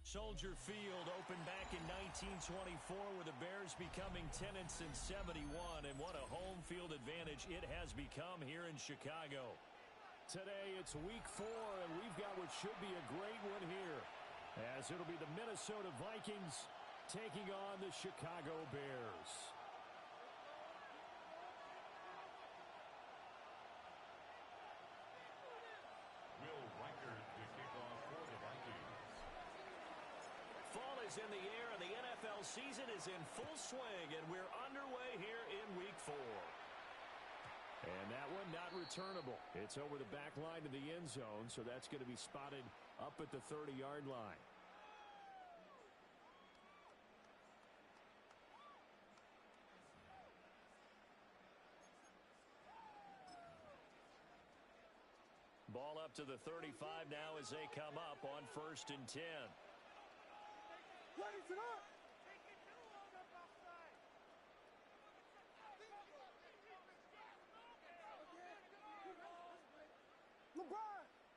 Soldier Field opened back in 1924 with the Bears becoming 10 since '71, and what a home field advantage it has become here in Chicago. Today it's week 4, and we've got what should be a great one here, as it'll be the Minnesota Vikings taking on the Chicago Bears. Fall is in the air, and the NFL season is in full swing, and we're underway here in week 4. And that one not returnable. It's over the back line to the end zone, so that's going to be spotted up at the 30-yard line. Ball up to the 35 now as they come up on 1st and 10.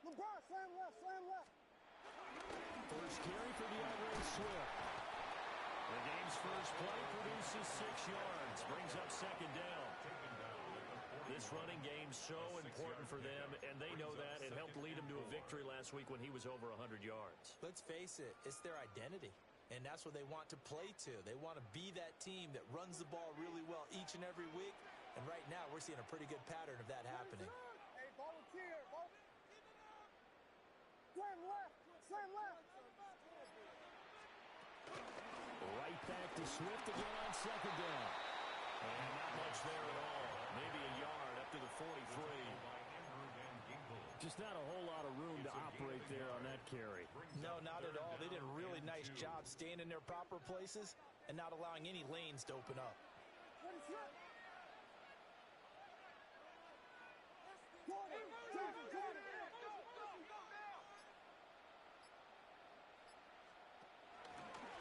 LeBron, slam left. First carry for DeAndre Swift. The game's first play produces 6 yards, brings up 2nd down. This running game's so important for them, and they know that. It helped lead them to a victory last week when he was over 100 yards. Let's face it, it's their identity, and that's what they want to play to. They want to be that team that runs the ball really well each and every week, and right now we're seeing a pretty good pattern of that happening. Hey, volunteer. Slam left. Right back to Swift again on 2nd down. And not much there at all. Maybe a yard up to the 43. Just not a whole lot of room to operate there on that carry. No, not at all. They did a really nice job staying in their proper places and not allowing any lanes to open up.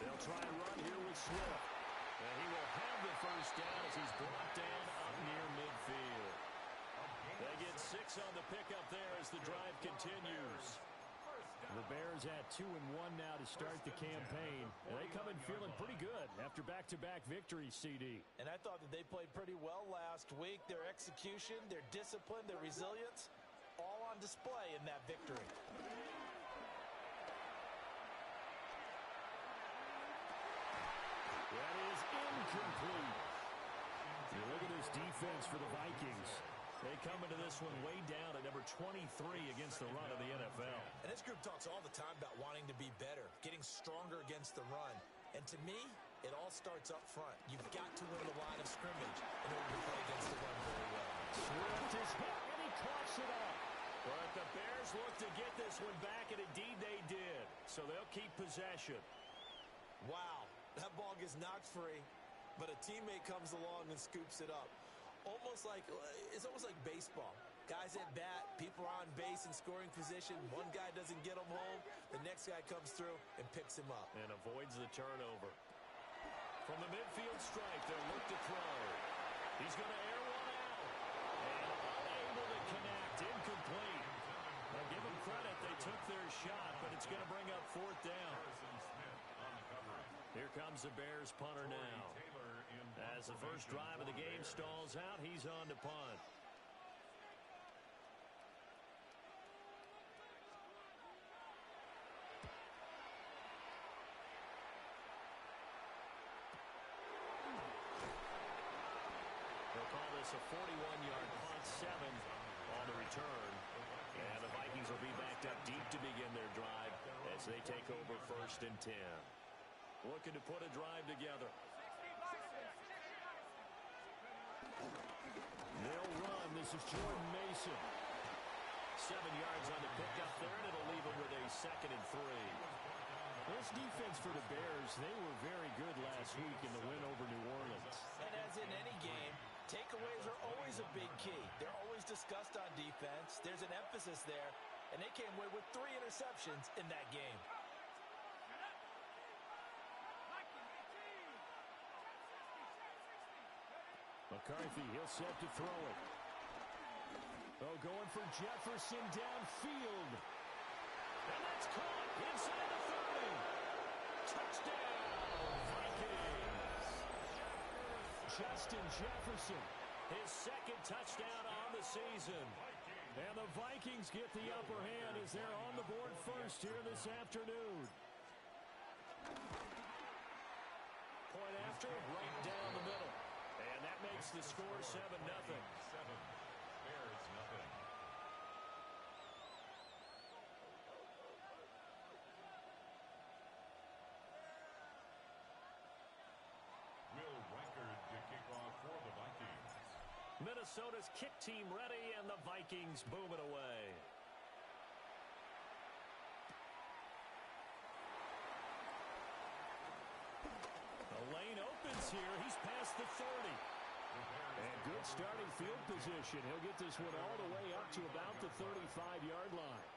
They'll try and run here with Swift. And he will have the first down as he's brought down up near midfield. They get 6 on the pickup there as the drive continues. The Bears at 2-1 now to start the campaign. And they come in feeling pretty good after back-to-back victories, CD. And I thought that they played pretty well last week. Their execution, their discipline, their resilience, all on display in that victory. That is incomplete. You look at this defense for the Vikings. They come into this one way down at number 23 against the run of the NFL. And this group talks all the time about wanting to be better, getting stronger against the run. And to me, it all starts up front. You've got to win the line of scrimmage in order to play against the run very well. Swift is hit, and he coughs it up. But the Bears look to get this one back, and indeed they did. So they'll keep possession. Wow, that ball gets knocked free, but a teammate comes along and scoops it up. It's almost like baseball. Guys at bat, people are on base in scoring position. One guy doesn't get him home. The next guy comes through and picks him up. And avoids the turnover. From the midfield stripe, they'll look to throw. He's going to air one out. And unable to connect. Incomplete. Now give them credit. They took their shot, but it's going to bring up 4th down. Here comes the Bears punter now. As the first drive of the game stalls out, he's on to punt. They'll call this a 41-yard punt, 7 on the return. And the Vikings will be backed up deep to begin their drive as they take over 1st and 10. Looking to put a drive together. They'll run. This is Jordan Mason. 7 yards on the pickup there, and it'll leave him with a 2nd and 3. This defense for the Bears, they were very good last week in the win over New Orleans. And as in any game, takeaways are always a big key. They're always discussed on defense. There's an emphasis there, and they came away with 3 interceptions in that game. McCarthy, he'll set to throw it. Oh, going for Jefferson downfield. And that's caught inside the 30. Touchdown, Vikings. Justin Jefferson, his second touchdown on the season. And the Vikings get the upper hand as they're on the board first here this afternoon. Point after, right down the middle. And that makes the score 7-0. 7, Bears nothing. Will Reichard to kick off for the Vikings. Minnesota's kick team ready, and the Vikings boom it away. The lane opens here. He's past the 30. And good starting field position. He'll get this one all the way up to about the 35-yard line.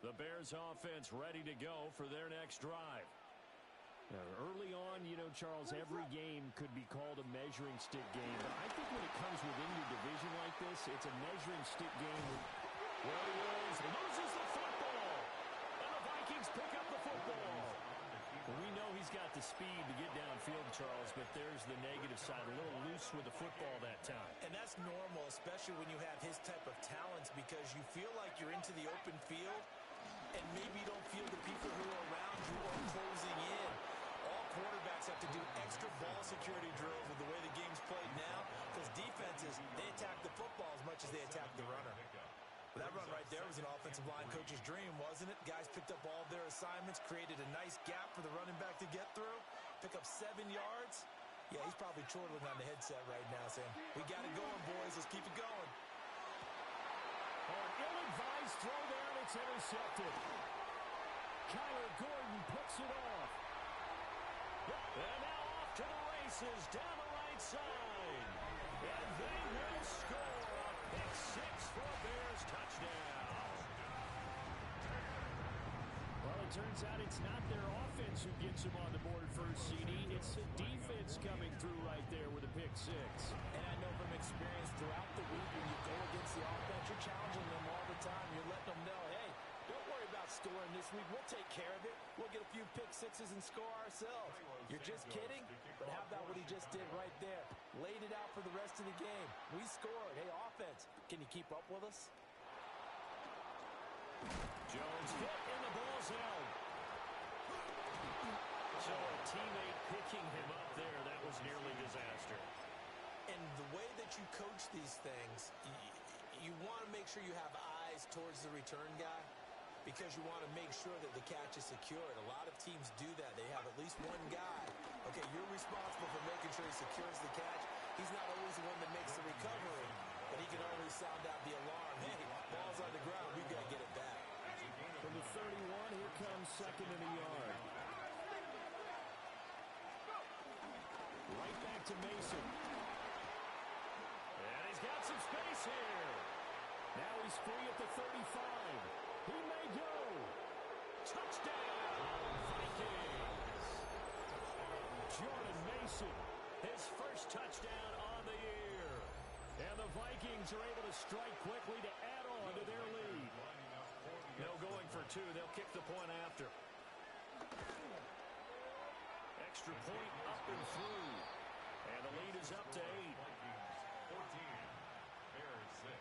The Bears offense ready to go for their next drive. Now, early on, you know, Charles, every game could be called a measuring stick game. But I think when it comes within your division like this, it's a measuring stick game. There he is, loses the football. And the Vikings pick up the football. Well, we know he's got the speed to get downfield, Charles, but there's the negative side. A little loose with the football that time. And that's normal, especially when you have his type of talents, because you feel like you're into the open field, and maybe you don't feel the people who are around you are closing in. All quarterbacks have to do extra ball security drills with the way the game's played now, because defenses, they attack the football as much as they attack the runner. That run right there was an offensive line coach's dream, wasn't it? Guys picked up all of their assignments, created a nice gap for the running back to get through, pick up 7 yards. Yeah, he's probably chortling on the headset right now, saying, we got it going, boys. Let's keep it going. Oh, an ill-advised throw there, and it's intercepted. Kyler Gordon picks it off. And now off to the races down the right side. And they will score a pick six for a Bears touchdown. Well, it turns out it's not their offense who gets them on the board first, CD. It's the defense coming through right there with a pick six. And I know from experience throughout the week when you go against the offense, you're challenging them all the time. You're letting them know, hey, don't worry about scoring this week. We'll take care of it. We'll get a few pick sixes and score ourselves. You're just kidding? But how about what he just did right there? Laid it out for the rest of the game. We scored. Hey, offense, can you keep up with us? Jones hit and the ball's out. So a teammate picking him up there, that was nearly disaster. And the way that you coach these things, you want to make sure you have eyes towards the return guy, because you want to make sure that the catch is secured. A lot of teams do that. They have at least one guy. Okay, you're responsible for making sure he secures the catch. He's not always the one that makes the recovery, but he can always sound out the alarm. Hey, ball's on the ground. We've got to get it back. From the 31, here comes second and a yard. Right back to Mason. And he's got some space here. Now he's free at the 35. He may go. Touchdown, Vikings. Jordan Mason, his first touchdown on the year. And the Vikings are able to strike quickly to add on to their lead. No going for two. They'll kick the point after. Extra point up and through. And the lead is up to 8. 14. Bears 6.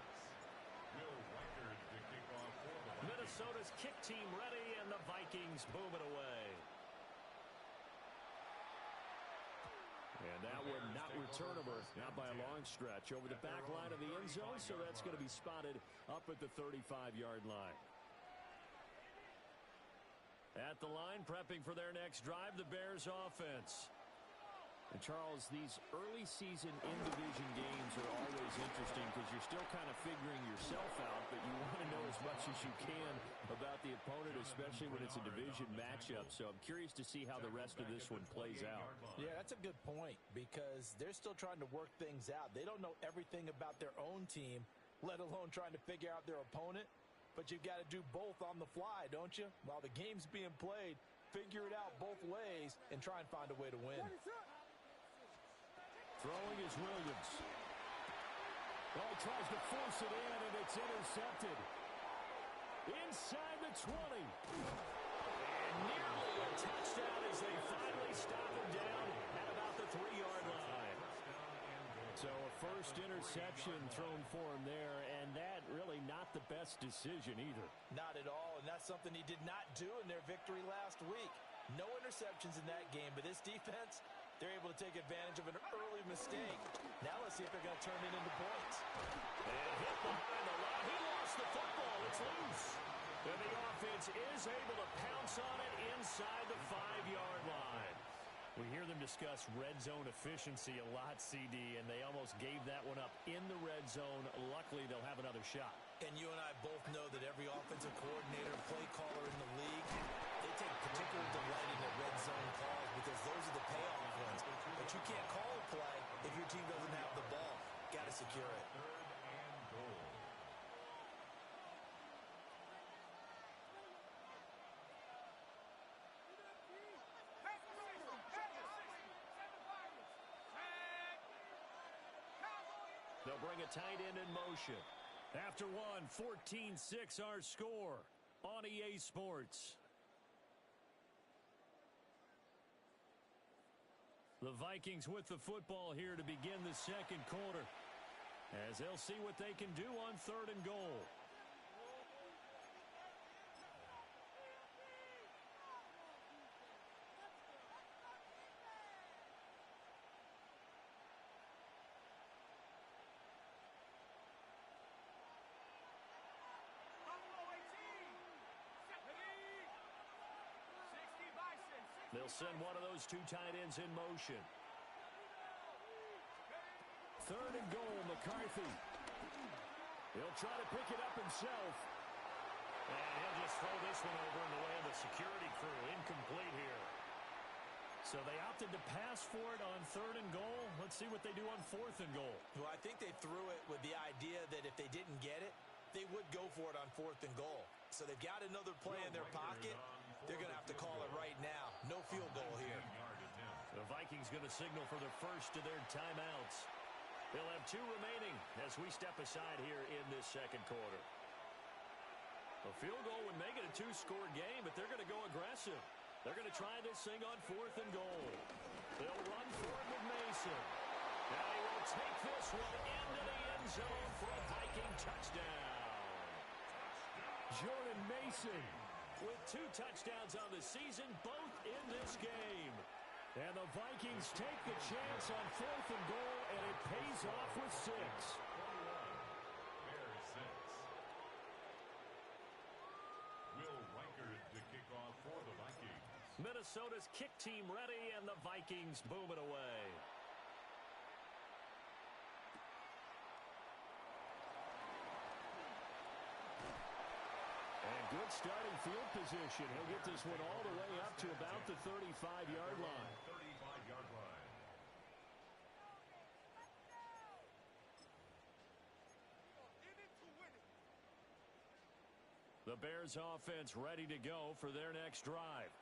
Will Reichard to kick off for the Vikings. Minnesota's kick team ready, and the Vikings boom it away. And that one not returnable, not by a long stretch. Over the back line of the end zone, so that's going to be spotted up at the 35-yard line. At the line, prepping for their next drive, the Bears offense. And Charles, these early season in-division games are always interesting because you're still kind of figuring yourself out, but you want to know as much as you can about the opponent, especially when it's a division matchup. So I'm curious to see how the rest of this one plays out. Yeah, that's a good point, because they're still trying to work things out. They don't know everything about their own team, let alone trying to figure out their opponent. But you've got to do both on the fly, don't you? While the game's being played, figure it out both ways and try and find a way to win. Throwing is Williams. Oh, tries to force it in, and it's intercepted. inside the 20. And nearly a touchdown as they finally stop him down at about the 3-yard line. So a first interception thrown for him there, and that really not the best decision either. Not at all, and that's something he did not do in their victory last week. No interceptions in that game, but this defense, they're able to take advantage of an early mistake. Now let's see if they're going to turn it into points. And hit behind the line. He lost the football. It's loose. And the offense is able to pounce on it inside the 5-yard line. We hear them discuss red zone efficiency a lot, CD, and they almost gave that one up in the red zone. Luckily, they'll have another shot. And you and I both know that every offensive coordinator, play caller in the league, they take particular delight in the red zone calls because those are the payoff ones. But you can't call a play if your team doesn't have the ball. Got to secure it. They'll bring a tight end in motion. After one, 14-6 our score on EA Sports. The Vikings with the football here to begin the second quarter, as they'll see what they can do on 3rd and goal. They'll send one of those two tight ends in motion. 3rd and goal, McCarthy. He'll try to pick it up himself. And he'll just throw this one over in the way of the security crew. Incomplete here. So they opted to pass for it on 3rd and goal. Let's see what they do on 4th and goal. Well, I think they threw it with the idea that if they didn't get it, they would go for it on 4th and goal. So they've got another play in their pocket. They're going to have to call it right now. No field goal here. The Vikings going to signal for the first of their timeouts. They'll have 2 remaining as we step aside here in this second quarter. A field goal would make it a 2-score game, but they're going to go aggressive. They're going to try this thing on 4th and goal. They'll run for it with Mason. Now he will take this one into the end zone for a Viking touchdown. Jordan Mason with 2 touchdowns on the season, both in this game. And the Vikings take the chance on 4th and goal, and it pays off with 6. Will Reichard to kick off for the Vikings. Minnesota's kick team ready, and the Vikings boom it away. Good starting field position. He'll get this one all the way up to about the 35-yard line. 35-yard line. The Bears offense ready to go for their next drive.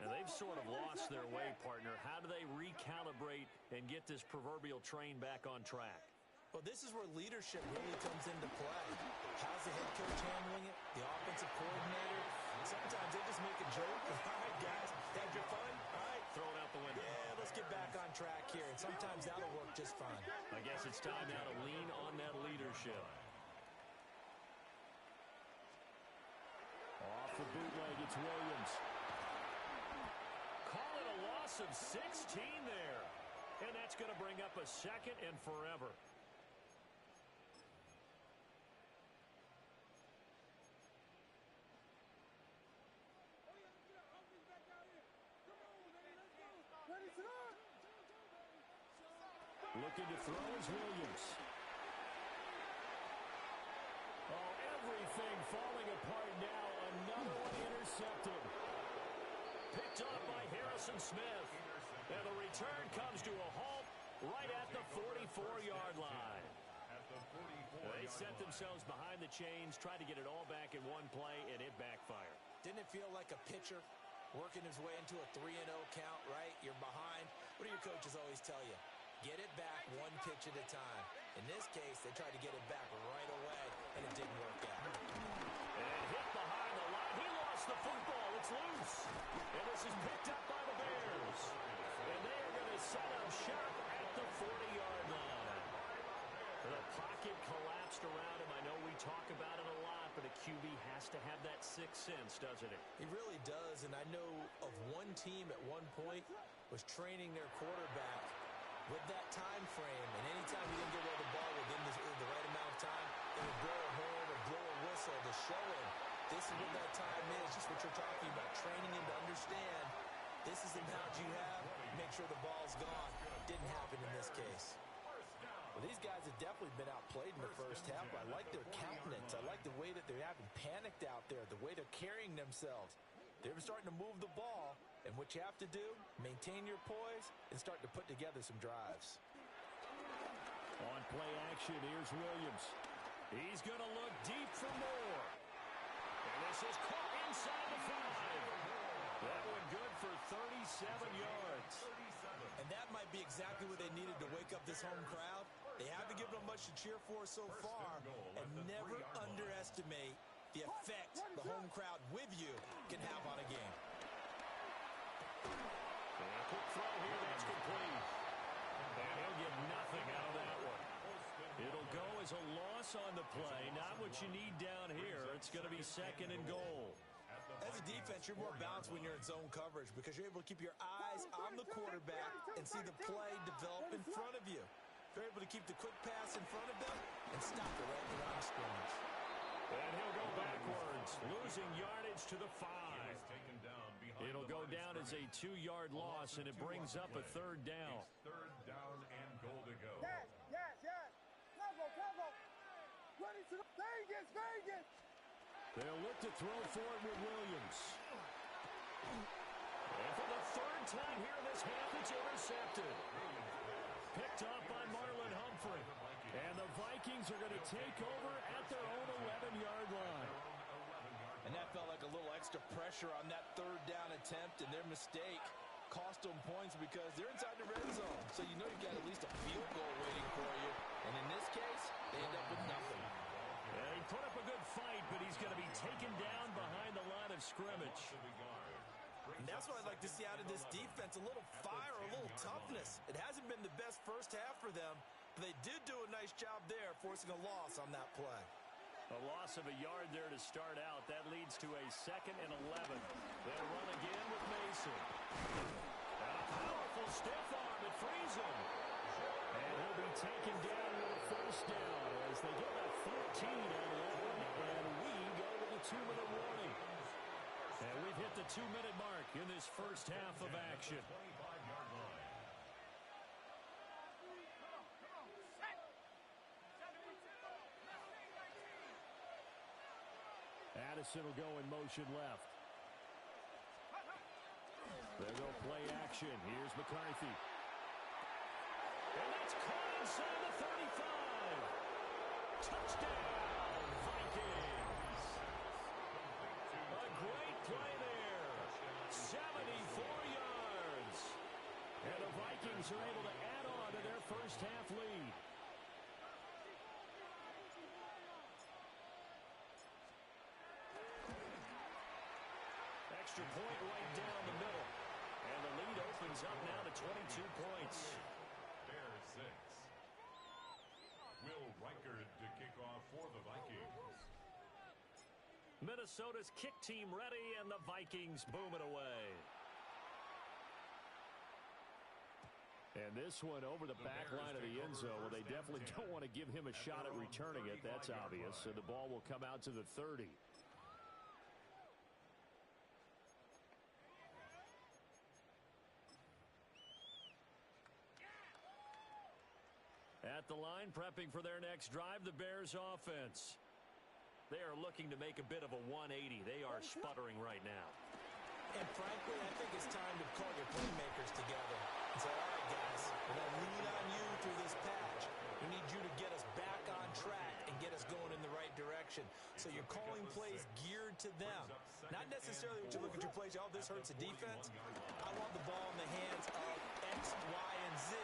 And they've sort of lost their way, partner. How do they recalibrate and get this proverbial train back on track? Well, this is where leadership really comes into play. How's the head coach handling it? The offensive coordinator? Sometimes they just make a joke. All right, guys, had your fun? All right. Throw it out the window. Yeah, let's get back on track here. And sometimes that'll work just fine. I guess it's time now to lean on that leadership. Off the bootleg, it's Williams. Call it a loss of 16 there. And that's going to bring up a 2nd and forever. Looking to throw is Williams. Oh, everything falling apart now. Another one intercepted. Picked up by Harrison Smith. And the return comes to a halt right at the 44-yard line. They set themselves behind the chains, tried to get it all back in one play, and it backfired. Didn't it feel like a pitcher working his way into a 3-0 count, right? You're behind. What do your coaches always tell you? Get it back one pitch at a time. In this case, they tried to get it back right away, and it didn't work out. And gets the football. It's loose. And this is picked up by the Bears. And they are going to set up shop at the 40-yard line. The pocket collapsed around him. I know we talk about it a lot, but a QB has to have that sixth sense, doesn't it? He really does, and I know of one team at one point was training their quarterback with that time frame, and anytime he didn't get rid of the ball within the right amount of time, they would blow a horn or blow a whistle to show him this is what that time is, just what you're talking about, training him to understand this is the amount you have, make sure the ball's gone. Didn't happen in this case. Well, these guys have definitely been outplayed in the first half, but I like their countenance. I like the way that they haven't panicked out there, the way they're carrying themselves. They're starting to move the ball, and what you have to do, maintain your poise and start to put together some drives. On play action, here's Williams. He's going to look deep for more. And this is caught inside the 5. That one good for 37 yards. And that might be exactly what they needed to wake up this home crowd. They haven't given them much to cheer for so far, and never underestimate the effect the home crowd with you can have on a game. And a quick throw here, that's complete. And he'll get nothing out of that one. It'll go as a loss on the play, not what you need down here. It's going to be second and goal. As a defense, you're more balanced when you're in zone coverage because you're able to keep your eyes on the quarterback and see the play develop in front of you. You're able to keep the quick pass in front of them and stop it right in the line of scrimmage. And he'll go backwards, losing yardage to the 5. It'll go down as a 2-yard loss, and it brings up a third down. Third down and goal to go. Yes. Cover. Ready to the Vegas. They'll look to throw for it with Williams. And for the third time here in this half, it's intercepted. Picked up by Marlon Humphrey. And the Vikings are going to take over at their own 11-yard line. And that felt like a little extra pressure on that third down attempt, and their mistake cost them points because they're inside the red zone. So you know you've got at least a field goal waiting for you. And in this case, they end up with nothing. Yeah, he put up a good fight, but he's going to be taken down behind the line of scrimmage. And that's what I'd like to see out of this defense, a little fire, a little toughness. It hasn't been the best first half for them, but they did do a nice job there, forcing a loss on that play. A loss of a yard there to start out. That leads to a 2nd and 11. They'll run again with Mason. And a powerful stiff arm. It frees him. And he'll be taken down with a first down as they get a 14 on one. And we go to the 2-minute warning. And we've hit the 2-minute mark in this first half of action. Addison will go in motion left. There go play action. Here's McCarthy. And that's caught inside the 35. Touchdown, Vikings. A great play there. 74 yards. And the Vikings are able to add on to their first half lead. Extra point right down the middle. And the lead opens up now to 22 points. Bears 6. Will Reichard to kick off for the Vikings. Minnesota's kick team ready, and the Vikings boom it away. And this one over the back line of the end zone. Well, they definitely don't want to give him a shot at returning it. That's obvious. So the ball will come out to the 30. At the line, prepping for their next drive, the Bears offense. They are looking to make a bit of a 180. They are sputtering right now. And frankly, I think it's time to call your playmakers together and say, all right, guys, we're going to lean on you through this patch. We need you to get us back on track and get us going in the right direction. So you're calling plays geared to them. Not necessarily what you look at your plays, oh, this hurts the defense. I want the ball in the hands of X, Y, and Z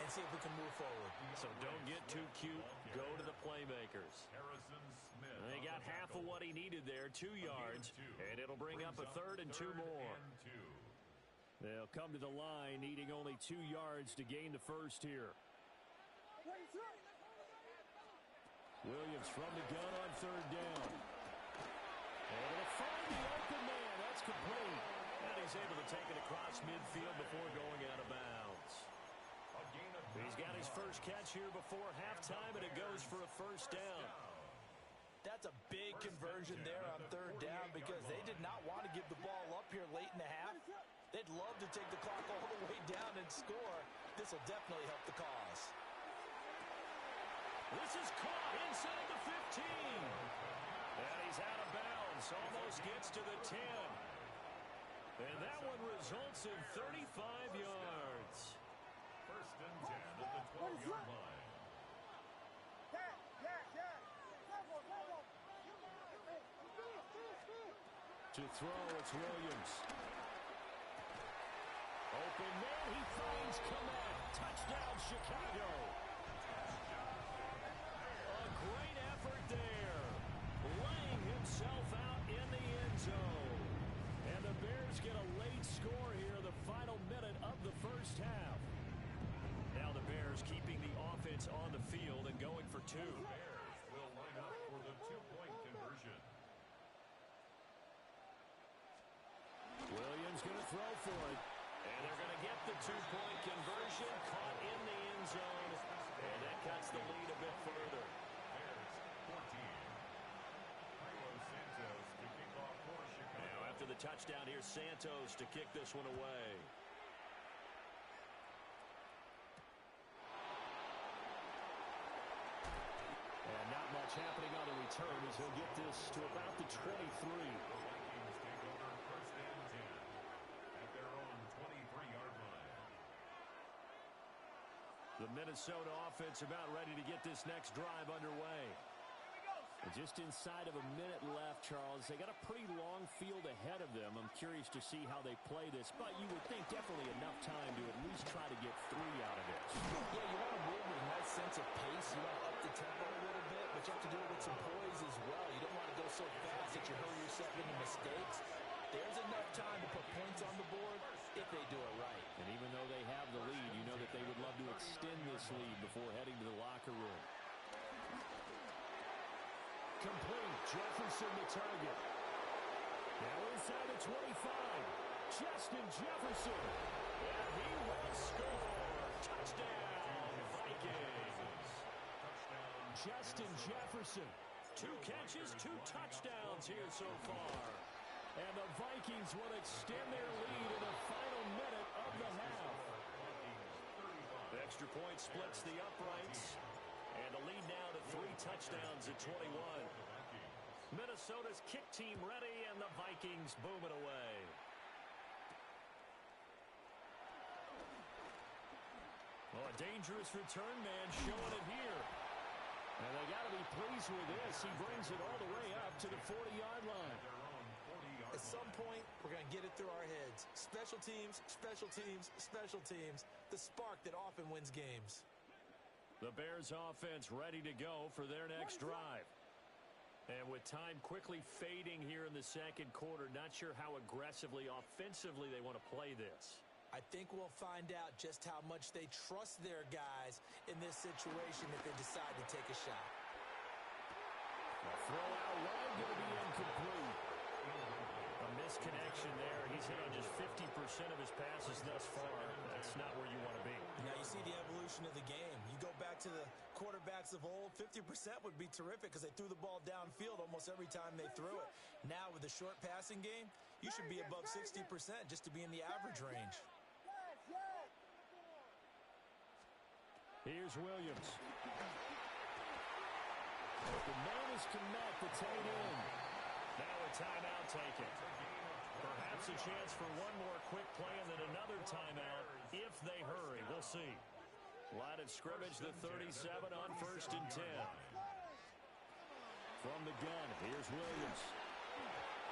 and see if we can move forward. So don't get too cute. Go to the playmakers. Harrison Smith. They got half of what he needed there, 2 yards, and it'll bring up a 3rd and 2 more. They'll come to the line needing only 2 yards to gain the first here. Williams from the gun on 3rd down. Able to find the open man. That's complete. And he's able to take it across midfield before going out of bounds. He's got his first catch here before halftime, and it goes for a 1st down. That's a big conversion there on 3rd down because they did not want to give the ball up here late in the half. They'd love to take the clock all the way down and score. This will definitely help the cause. This is caught inside the 15. And he's out of bounds. Almost gets to the 10. And that one results in 35 yards. 1st and 10 at the 12-yard line. To throw, it's Williams. Open man, he finds Komet. Touchdown, Chicago. A great effort there. Laying himself out in the end zone. And the Bears get a late score here, the final minute of the first half. Now the Bears keeping the offense on the field and going for 2. Bears will line up for the 2-point conversion. Williams going to throw for it. And they're going to get the 2-point conversion. Caught in the end zone. And that cuts the lead a bit further. Bears 14. Santos to kick off for Chicago. Now after the touchdown, here's Santos to kick this one away. And not much happening on the return as he'll get this to about the 23. The Minnesota offense about ready to get this next drive underway. And just inside of a minute left, Charles. They got a pretty long field ahead of them. I'm curious to see how they play this, but you would think definitely enough time to at least try to get 3 out of this. Yeah, you want to move with a nice sense of pace. You want to up the tempo a little bit, but you have to do it with some poise as well. You don't want to go so fast that you hurry yourself into mistakes. There's enough time to put points on the board if they do it right. And even though they have the lead, you know that they would love to extend this lead before heading to the locker room. Complete. Jefferson the target. Now inside the 25. Justin Jefferson. And he will score. Touchdown, Vikings. Justin Jefferson. 2 catches, 2 touchdowns here so far. And the Vikings will extend their lead in the final minute of the half. The extra point splits the uprights. And the lead now to 3 touchdowns at 21. Minnesota's kick team ready, and the Vikings boom it away. Well, a dangerous return man showing it here. And they got to be pleased with this. He brings it all the way up to the 40-yard line. At some point, we're going to get it through our heads. Special teams, special teams, special teams. The spark that often wins games. The Bears offense ready to go for their next drive. And with time quickly fading here in the second quarter, not sure how aggressively, offensively they want to play this. I think we'll find out just how much they trust their guys in this situation if they decide to take a shot. A throw out wide, going to be incomplete. A misconnection there. He's hit on just 50% of his passes thus far. That's not where you want to be. Now you see the evolution of the game. You go back to the quarterbacks of old, 50% would be terrific because they threw the ball downfield almost every time they threw it. Now with the short passing game, you should be above 60% just to be in the average range. Here's Williams. The man is Komet, the tight end. Now a timeout taken. Perhaps a chance for one more quick play and then another timeout if they hurry. We'll see. Line of scrimmage, the 37 on 1st and 10. From the gun, here's Williams.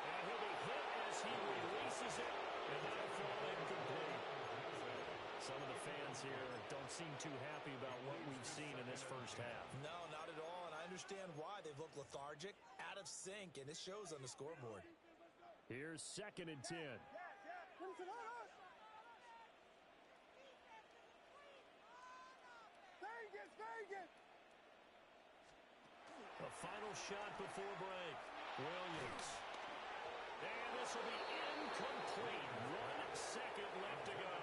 And he'll be hit as he releases it, and that'll fall incomplete. Some of the fans here don't seem too happy about what we've seen in this first half. No, not at all, and I understand why they've looked lethargic, out of sync, and it shows on the scoreboard. Here's 2nd and 10. Vegas! A final shot before break. Williams. And this will be incomplete. 1 second left to go.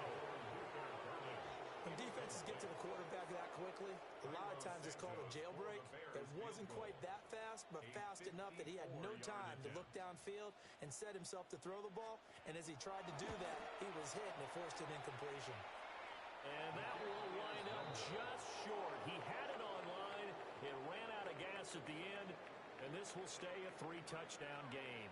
When defenses get to the quarterback that quickly, a lot of times it's called a jailbreak. It wasn't quite that fast, but fast enough that he had no time to look downfield and set himself to throw the ball. And as he tried to do that, he was hit and it forced an incompletion. And that will line up just short. He had it on line. It ran out of gas at the end, and this will stay a 3-touchdown game.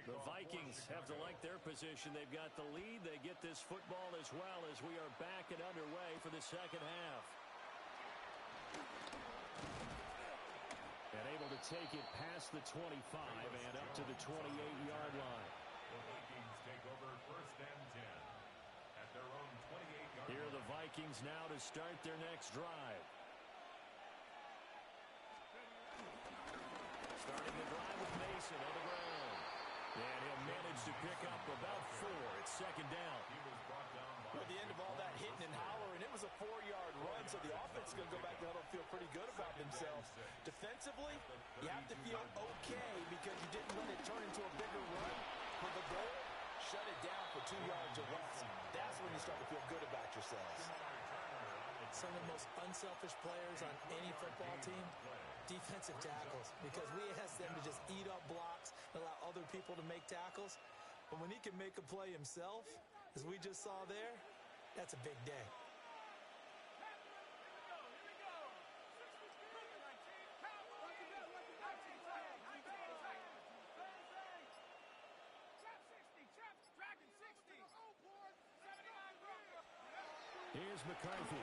The Vikings have to like their position. They've got the lead. They get this football as well as we are back and underway for the second half. And able to take it past the 25 and up to the 28-yard line. The Vikings take over 1st and 10 at their own 28-yard line. Here are the Vikings now to start their next drive. Starting the drive with Mason on the ground. And he'll manage to pick up about 4. It's 2nd down. He was brought down by At the end of all that hitting and hollering, it was a 4-yard run, so the offense is going to go back to huddle and feel pretty good about themselves. Defensively, you have to feel okay because you didn't let it turn into a bigger run. For the goal, shut it down for 2 yards or less. That's when you start to feel good about yourselves. Some of the most unselfish players on any football team, defensive tackles, because we ask them to just eat up blocks and allow other people to make tackles. But when he can make a play himself, as we just saw there, that's a big day. Here's McCarthy.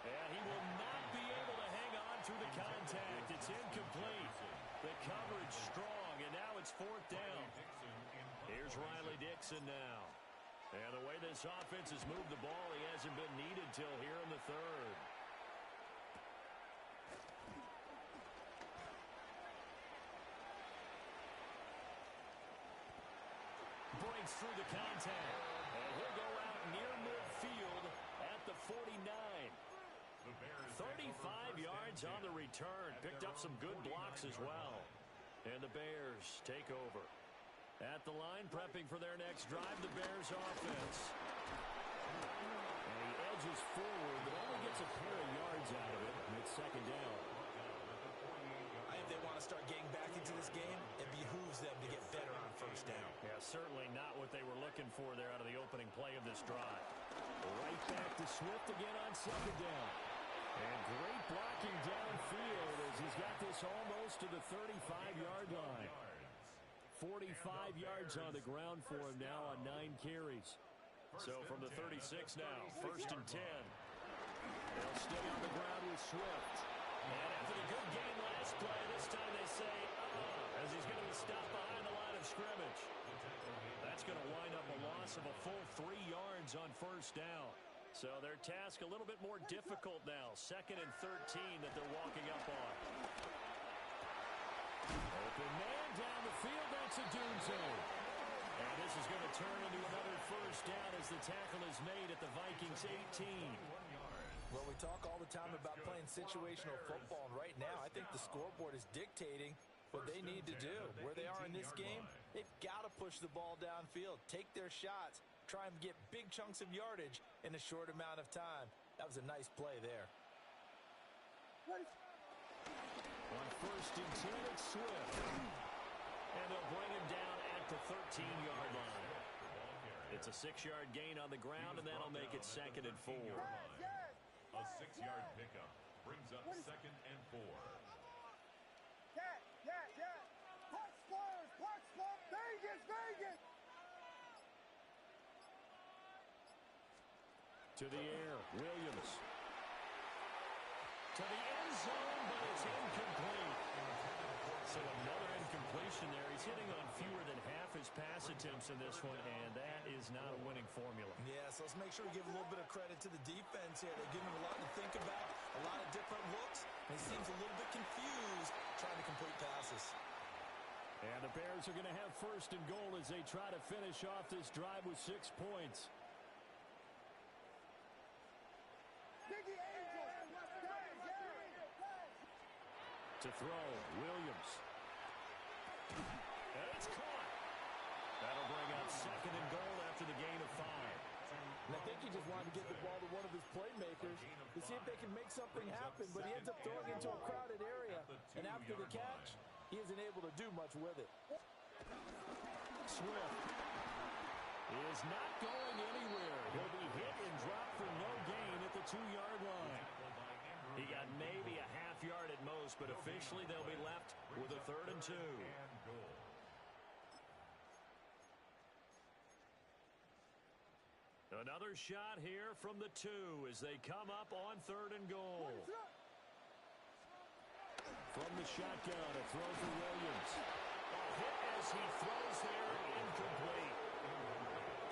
And he will not be able to hang on through the contact. It's incomplete. The coverage strong, and now it's 4th down. Here's Riley Dixon now. And the way this offense has moved the ball, he hasn't been needed till here in the 3rd. Breaks through the contact. And he'll go out near midfield at the 49. 35 yards on the return. Picked up some good blocks as well. And the Bears take over. At the line, prepping for their next drive, the Bears offense. And he edges forward, but only gets a pair of yards out of it. And it's 2nd down. I think they want to start getting back into this game. It behooves them to get better on 1st down. Yeah, certainly not what they were looking for there out of the opening play of this drive. Right back to Swift again on 2nd down. And great blocking downfield as he's got this almost to the 35-yard line. 45 yards on the ground for him now on 9 carries. So from the 36 now, 1st and 10. They'll stay on the ground with Swift. And after the good game last play, this time they say, as he's going to be stopped behind the line of scrimmage. That's going to wind up a loss of a full 3 yards on 1st down. So their task a little bit more difficult now. 2nd and 13 that they're walking up on. Open man down the field. That's a Dunze. And this is going to turn into another 1st down as the tackle is made at the Vikings 18. Well, we talk all the time about playing situational football, and right now I think the scoreboard is dictating what they need to do. Where they are in this game, they've got to push the ball downfield, take their shots, try and get big chunks of yardage in a short amount of time. That was a nice play there. On 1st and 10, it's Swift. And they'll bring him down at the 13-yard line. It's a 6-yard gain on the ground, and that'll make it 2nd and 4. A 6-yard pickup brings up 2nd and 4. To the air, Williams. To the end zone, but it's incomplete. So another incompletion there. He's hitting on fewer than half his pass attempts in this one, and that is not a winning formula. Yeah, so let's make sure we give a little bit of credit to the defense here. They're giving him a lot to think about, a lot of different looks, and he seems a little bit confused trying to complete passes. And the Bears are going to have first and goal as they try to finish off this drive with 6 points. To throw, Williams. And it's caught. That'll bring up second and goal after the gain of 5. And I think he just wanted to get the ball to one of his playmakers to see if they can make something happen, but he ends up throwing into a crowded area, and after the catch, he isn't able to do much with it. Swift is not going anywhere. He'll be hit and dropped for no gain at the 2-yard line. He got maybe a half yard at most, but officially they'll be left with a 3rd and 2. Another shot here from the 2 as they come up on 3rd and goal. From the shotgun, a throw for Williams. A hit as he throws there, incomplete.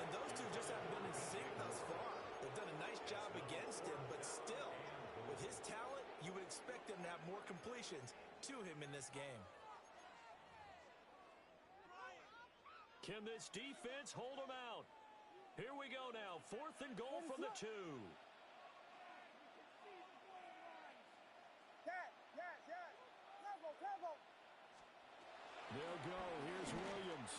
And those two just haven't been in sync thus far. They've done a nice job against him, but still, with his talent, you would expect him to have more completions to him in this game. Can this defense hold him out? Here we go now. 4th and goal from the 2. They'll go. Here's Williams.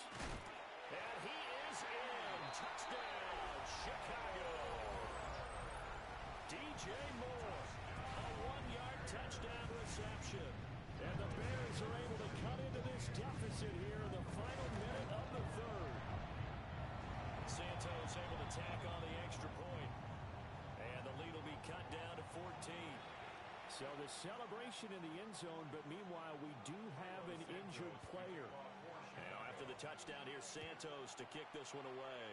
And he is in. Touchdown, Chicago. DJ Moore. A 1-yard touchdown reception. And the Bears are able to cut into this deficit here in the final minute of the 3rd. Santos able to tack on the extra point. And the lead will be cut down to 14. So the celebration in the end zone, but meanwhile we do have an injured player. Now after the touchdown, here's Santos to kick this one away.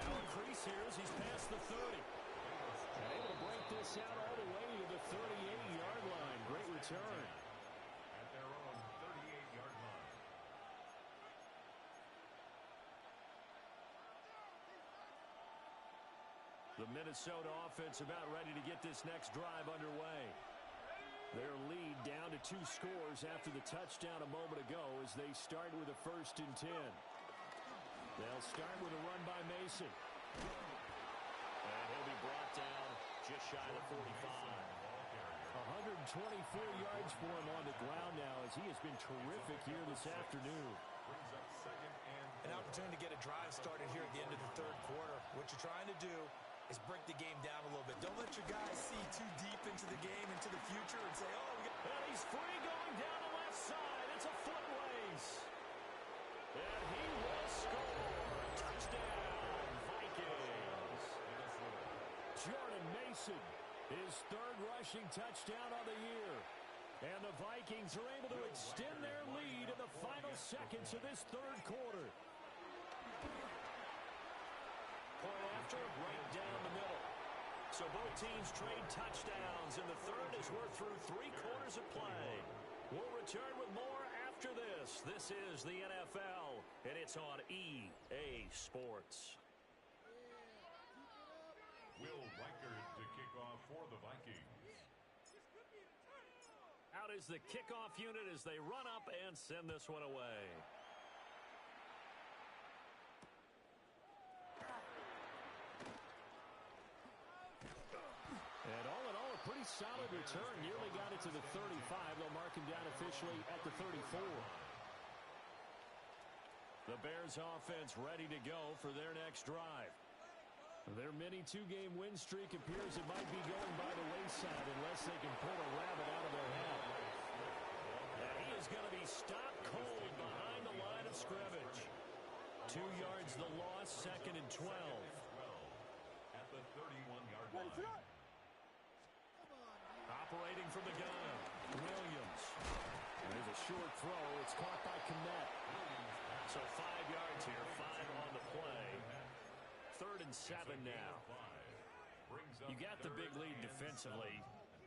Now a crease here as he's past the 30. And able to break this out all the way to the 38-yard line. Great return. At their own 38-yard line. The Minnesota offense about ready to get this next drive underway. Their lead down to 2 scores after the touchdown a moment ago as they start with a 1st and 10. They'll start with a run by Mason. And he'll be brought down just shy of the 45. 124 yards for him on the ground now as he has been terrific here this afternoon. Brings up 2nd and An opportunity to get a drive started here at the end of the 3rd quarter. What you're trying to do is break the game down a little bit. Don't let your guys see too deep into the game, into the future, and say, oh, we got... And he's free going down the left side. It's a foot race. And he will score. Touchdown, Vikings. Jordan Mason, his 3rd rushing touchdown of the year. And the Vikings are able to extend their lead in the final seconds of this 3rd quarter. Point after, right down the middle. So both teams trade touchdowns, and the 3rd as we're through 3 quarters of play. We'll return with more after this. This is the NFL, and it's on EA Sports. Will Reichard to kick off for the Vikings. Out is the kickoff unit as they run up and send this one away. And all in all, a pretty solid return. Nearly got it to the 35. They'll mark him down officially at the 34. The Bears offense ready to go for their next drive. Their mini 2-game win streak appears it might be going by the wayside unless they can pull a rabbit out of their hat. And he is going to be stopped cold behind the line of scrimmage. 2 yards the loss, 2nd and 12. At the 31-yard line. Operating from the gun, Williams. There's a short throw. It's caught by Kmet. So 5 yards here, 5 on the play. 3rd and 7 now. brings up You got the big 3rd lead and defensively.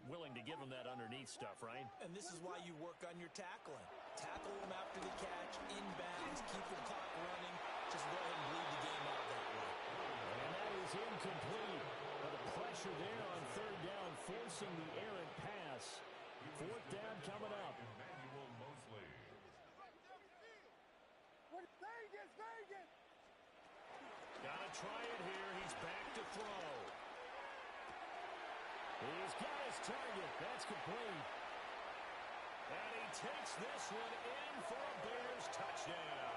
7. Willing to give them that underneath stuff, right? And this is why you work on your tackling. Tackle them after the catch, inbounds, keep the clock running. Just go ahead and bleed the game out that way. And that is incomplete. But the pressure there on 3rd down, forcing the errant pass. 4th down coming up. Emmanuel Mosley. Vegas, Vegas! Gotta try it here. He's back to throw. He's got his target. That's complete. And he takes this one in for a Bears touchdown.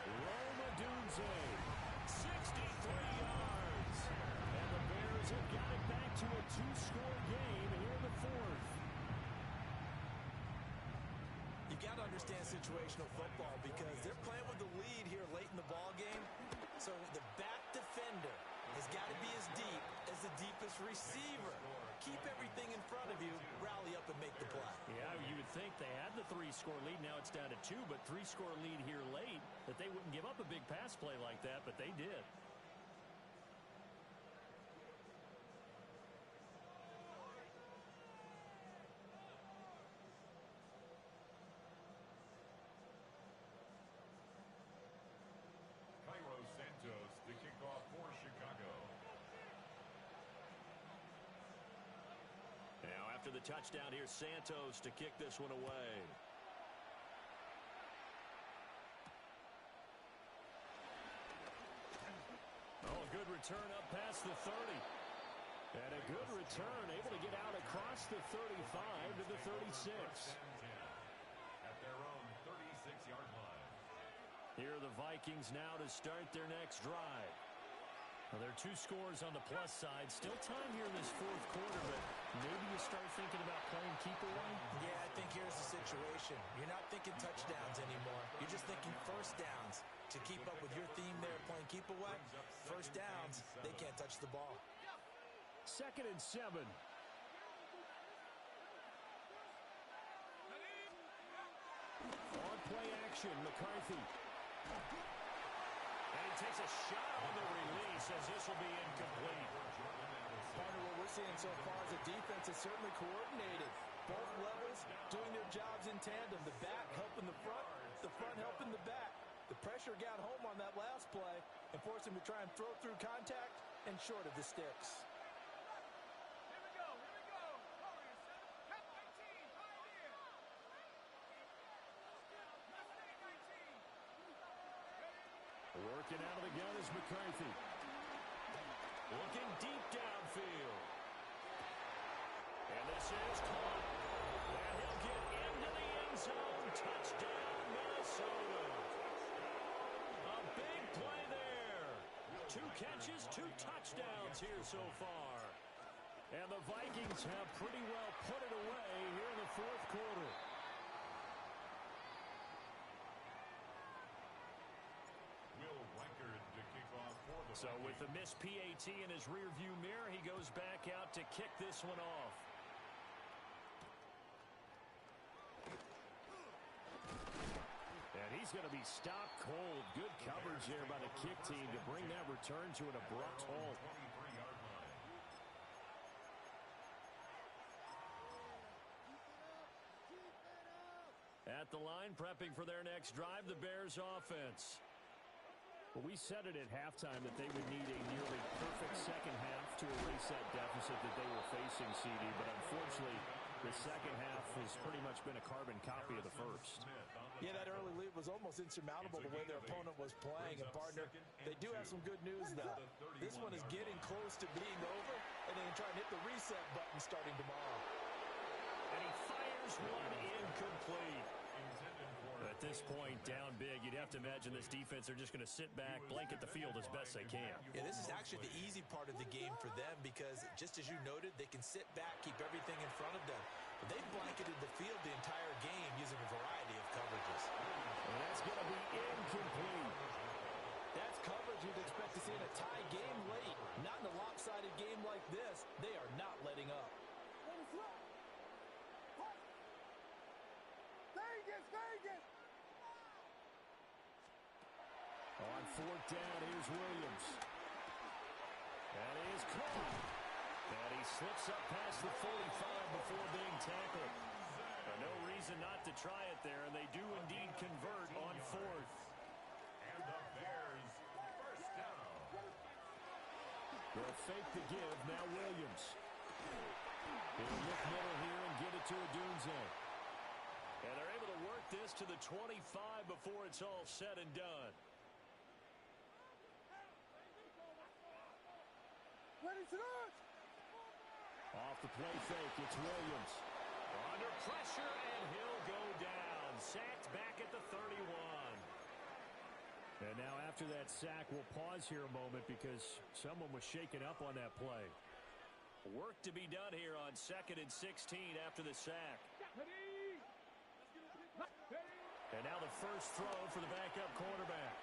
Roma Dunze, 63 yards. And the Bears have got it back to a 2-score game here in the 4th. You got to understand situational football because they're playing with the lead here late in the ball game. So the back defender has got to be as deep as the deepest receiver. Keep everything in front of you, rally up and make the play. Yeah, you would think they had the 3-score lead. Now it's down to 2, but 3-score lead here late, that they wouldn't give up a big pass play like that, but they did. Cairo Santos to kick off for Chicago. Now after the touchdown, here's Santos to kick this one away. Oh, good return up past the 30. And a good return, able to get out across the 35 to the 36. At their own 36-yard line. Here are the Vikings now to start their next drive. Well, there are 2 scores on the plus side. Still time here in this 4th quarter, but maybe you start thinking about playing keep away? Yeah, I think here's the situation. You're not thinking touchdowns anymore. You're just thinking first downs. To keep up with your theme there, playing keep away, first downs, they can't touch the ball. 2nd and 7. On play action, McCarthy. And he takes a shot on the release as this will be incomplete. Partner, what we're seeing so far is the defense is certainly coordinated. Both levels doing their jobs in tandem. The back helping the front helping the back. The pressure got home on that last play and forced him to try and throw through contact and short of the sticks. Working out of the gun is McCarthy. Looking deep downfield. And this is caught. And he'll get into the end zone. Touchdown, Minnesota. A big play there. 2 catches, 2 touchdowns here so far. And the Vikings have pretty well put it away here in the 4th quarter. So with the missed PAT in his rearview mirror, he goes back out to kick this one off. And he's going to be stopped cold. Good coverage there by the kick team to bring that return to an abrupt halt. At the line, prepping for their next drive, the Bears offense. Well, we said it at halftime that they would need a nearly perfect second half to erase that deficit that they were facing, CD. But unfortunately, the second half has pretty much been a carbon copy of the first. Yeah, that early lead was almost insurmountable the way their opponent was playing. And, partner, they do have some good news, though. This one is getting close to being over, and they can try and hit the reset button starting tomorrow. And he fires one incomplete. At this point, down big, you'd have to imagine this defense are just going to sit back, blanket the field as best they can. Yeah, this is actually the easy part of the game for them because, just as you noted, they can sit back, keep everything in front of them. But they've blanketed the field the entire game using a variety of coverages. And that's going to be incomplete. That's coverage you'd expect to see in a tie game late. Not in a lopsided game like this. They are not letting up. Vegas, Vegas! On 4th down, here's Williams. That is caught. And he slips up past the 45 before being tackled. No reason not to try it there, and they do indeed convert on fourth. And the Bears first down. They'll fake the give. Now Williams. He'll look middle here and get it to Odunze. And they're able to work this to the 25 before it's all said and done. Ready to launch. Off the play fake, it's Williams. Under pressure, and he'll go down. Sacked back at the 31. And now after that sack, we'll pause here a moment because someone was shaken up on that play. Work to be done here on 2nd and 16 after the sack. And now the first throw for the backup quarterback.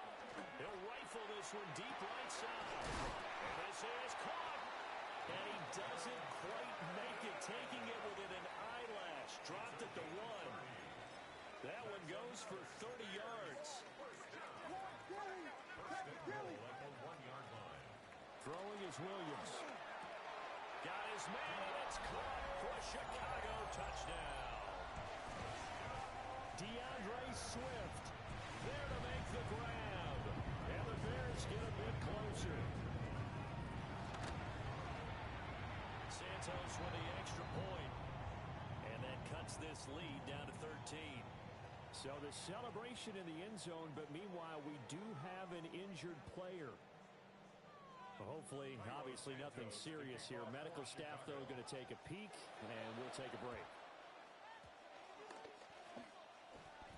He'll rifle this one deep right side. And this is caught. And he doesn't quite make it, taking it within an eyelash. Dropped at the 1. That one goes for 30 yards. Throwing is Williams. Got his man, and it's caught for a Chicago touchdown. DeAndre Swift there to make the grab. And the Bears get a bit closer. Santos with the extra point. And that cuts this lead down to 13. So the celebration in the end zone, but meanwhile we do have an injured player. Hopefully, obviously nothing serious here. Medical staff, though, going to take a peek, and we'll take a break.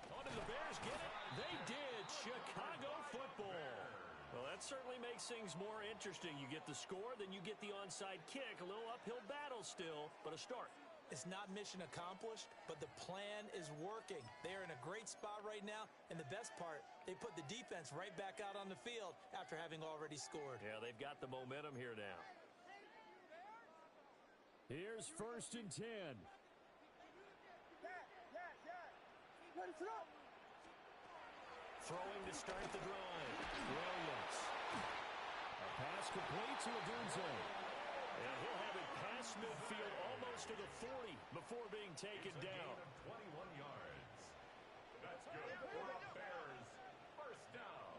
Oh, did the Bears get it? They did. Chicago football. Well, that certainly makes things more interesting. You get the score, then you get the onside kick. A little uphill battle still, but a start. It's not mission accomplished, but the plan is working. They are in a great spot right now, and the best part, they put the defense right back out on the field after having already scored. Yeah, they've got the momentum here now. Here's 1st and 10. Ready to launch. Throwing to start the drive. Williams. A pass complete to Odunze. And he'll have it past midfield almost to the 40 before being taken down. 21 yards. That's good for the Bears. First down.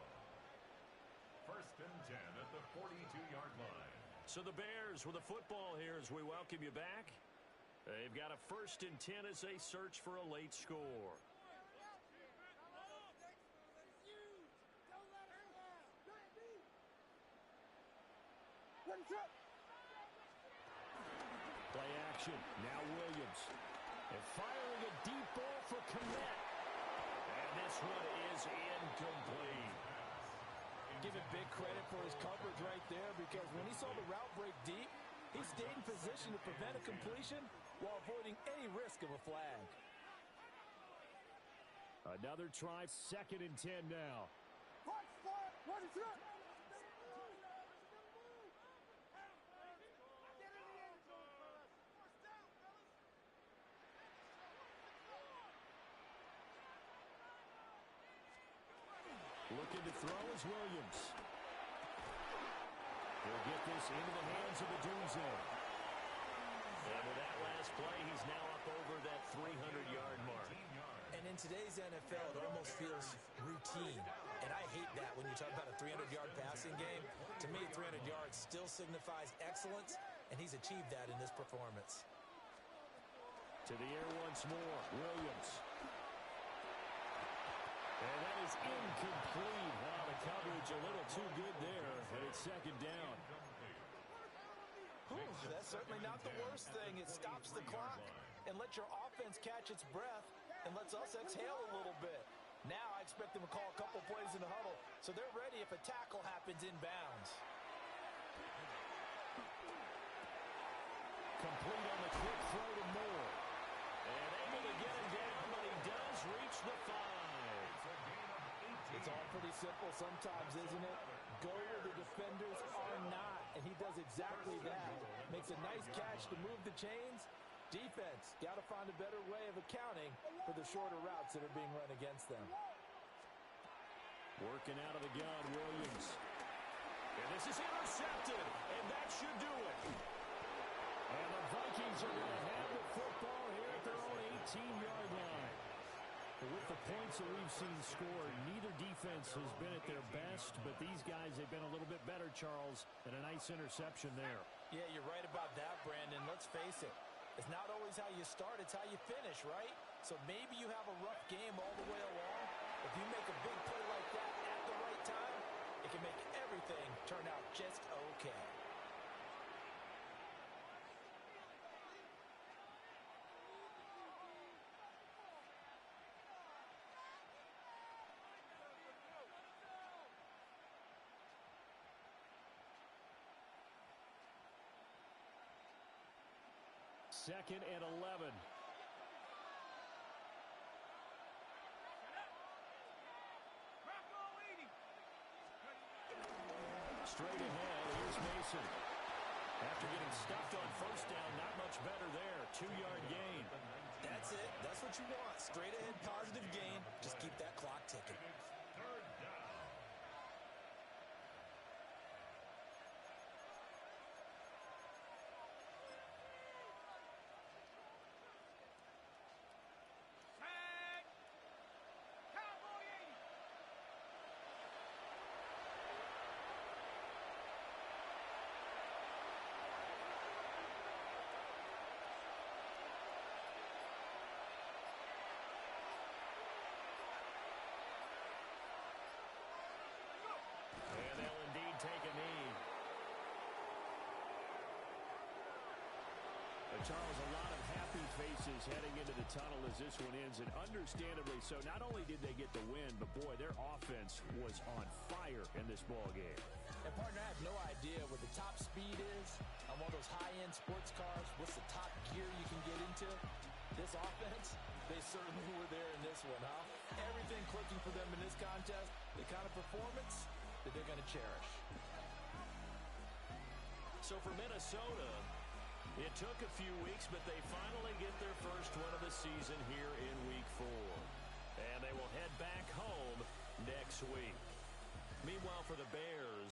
1st and 10 at the 42-yard line. So the Bears with the football here as we welcome you back. They've got a 1st and 10 as they search for a late score. Ready to launch. Play action. Now Williams. And firing a deep ball for Kmet. And this one is incomplete. Give him big credit for his coverage right there, because when he saw the route break deep, he stayed in position to prevent a completion while avoiding any risk of a flag. Another try, 2nd and 10 now. Ready to launch. Looking to throw is Williams. He'll get this into the hands of Odunze. And with that last play, he's now up over that 300-yard mark. And in today's NFL, it almost feels routine. And I hate that when you talk about a 300-yard passing game. To me, 300 yards still signifies excellence, and he's achieved that in this performance. To the air once more, Williams. And that is incomplete. Wow, the coverage a little too good there, and it's 2nd down. That's certainly not the worst thing. It stops the clock and lets your offense catch its breath and lets us exhale a little bit. Now I expect them to call a couple plays in the huddle, so they're ready if a tackle happens inbounds. Complete on the quick throw to Moore. And able to get him down, but he does reach the 5. It's all pretty simple sometimes, isn't it? Go where the defenders are not, and he does exactly that. Makes a nice catch to move the chains. Defense, got to find a better way of accounting for the shorter routes that are being run against them. Working out of the gun, Williams. And this is intercepted, and that the points that we've seen scored, neither defense has been at their best, but these guys, they've been a little bit better, Charles, and a nice interception there. Yeah, you're right about that, Brandon. Let's face it. It's not always how you start, it's how you finish, right? So maybe you have a rough game all the way along. If you make a big play like that at the right time, it can make everything turn out just okay. Second and 11. Straight ahead, here's Mason. After getting stuffed on first down, not much better there. 2-yard gain. That's it. That's what you want. Straight ahead, positive gain. Just keep that clock ticking. Third down. And they'll indeed take a knee. Charles, a lot of happy faces heading into the tunnel as this one ends, and understandably so. Not only did they get the win, but boy, their offense was on fire in this ball game. And partner, I have no idea what the top speed is on one of those high-end sports cars. What's the top gear you can get into? This offense, they certainly were there in this one, huh? Everything clicking for them in this contest, the kind of performance that they're going to cherish. So for Minnesota, it took a few weeks, but they finally get their first win of the season here in Week 4. And they will head back home next week. Meanwhile, for the Bears,